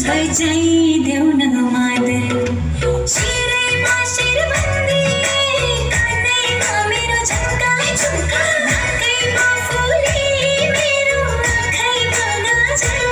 बजाइदेऊ न मादल शिरैमा शिरबन्दी कानैमा मेरो झुम्का नाकैमा फुली मेरो आँखैमा गाजल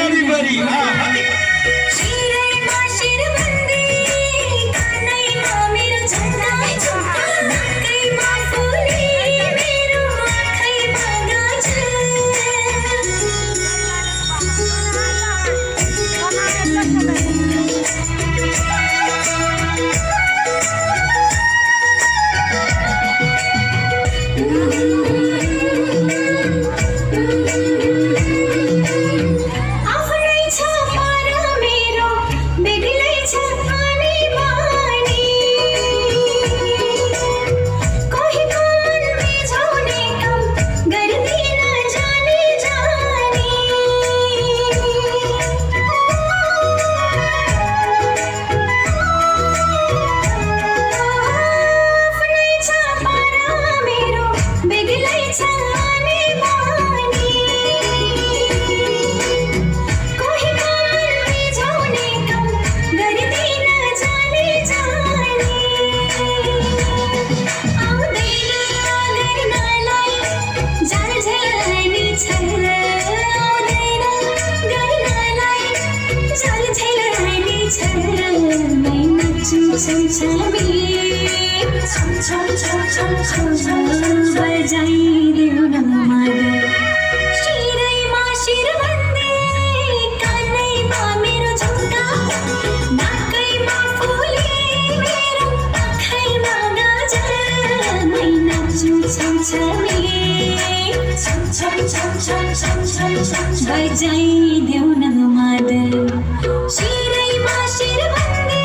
Everybody, शिरैमा शिरबन्दी कानैमा मेरो झुम्का नाकैमा फुली मेरो आँखैमा गाजल बजाइदेऊ न मादल शिरैमा शिरबन्दी कानैमा मेरो झुम्का नाकैमा फुली मेरो आँखैमा गाजल मै नाच्छु छमछमी बजाइदेऊ न मादल शिरैमा शिरबन्दी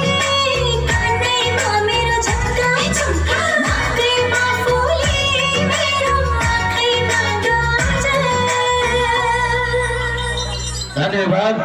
कानैमा मेरो झुम्का नाकैमा फुली मेरो आँखैमा गाजल धन्यवाद।